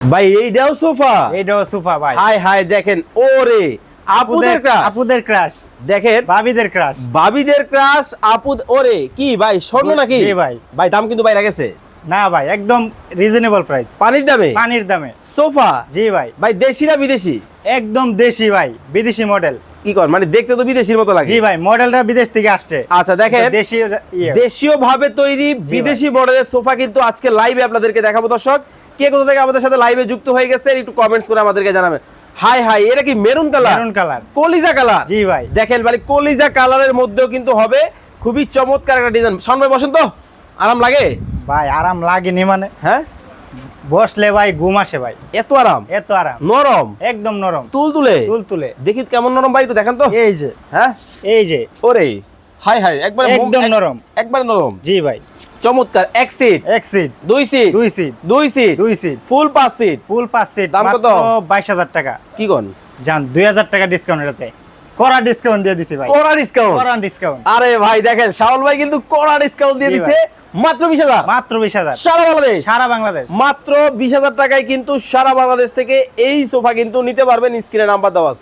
ভাই এইটাও সোফা, এইটাও সোফা ভাই। হাই হাই দেখেন, ওরে আপুদের ক্রাশ, দেখেন, ভাবিদের ক্রাশ, ভাবিদের ক্রাশ, ওরে কি ভাই স্বর্ণ নাকি? জি ভাই। ভাই দাম কিন্তু বাইরে গেছে না ভাই, একদম রিজনেবল প্রাইস, পানির দামে, পানির দামে সোফা। জি ভাই। ভাই দেশি না বিদেশি? একদম দেশি ভাই, বিদেশি মডেল। কি কর মানে দেখতে তো বিদেশির মতো লাগে। জি ভাই, মডেলটা বিদেশ থেকে আসছে। আচ্ছা দেখেন, দেশি দেশীয় ভাবে তৈরি বিদেশি মডেলের সোফা কিন্তু আজকে লাইভে আপনাদেরকে দেখাবো। দর্শক কে কোথা থেকে আমাদের সাথে লাইভে যুক্ত হয়ে গেছে একটু কমেন্টস করে আমাদেরকে জানাবেন। হাই হাই, এটা কি মেরুন কালার? মেরুন কালার, কলিজা কালার। জি ভাই। দেখেন মানে কলিজা কালারের মধ্যেও কিন্তু হবে, খুবই চমৎকার একটা ডিজাইন। শান ভাই বসেন তো, আরাম লাগে ভাই? আরাম লাগেনি মানে, হ্যাঁ বসলে ভাই ঘুম আসে ভাই, এত আরাম, এত আরাম, নরম, একদম নরম, তুলতুলে। তুলতুলে। দেখি কেমন নরম ভাই, একটু দেখেন তো। এই যে, হ্যাঁ এই যে, ওরে হাই হাই, একবারে একদম নরম, একবারে নরম। জি ভাই। চমৎকার। এক সিট, এক সিট, দুই সিট, দুই সিট, দুই সিট, দুই সিট, ফুল 5 সিট। ফুল 5 সিট। দাম কত? 22,000 টাকা। কি কোন? জান 2,000 টাকা ডিসকাউন্ট, এটাতে কড়া ডিসকাউন্ট দিয়ে দিছি ভাই, কড়া ডিসকাউন্ট, কড়া ডিসকাউন্ট। আরে ভাই দেখেন শাওল ভাই কিন্তু কড়া ডিসকাউন্ট দিয়ে জি দিছে মাত্র 20,000, মাত্র 20,000, সারা বাংলাদেশ, সারা বাংলাদেশ। মাত্র 20,000 টাকায় কিন্তু সারা বাংলাদেশ থেকে এই সোফা কিন্তু নিতে পারবেন। স্ক্রিনে নাম্বার দেওয়া আছে।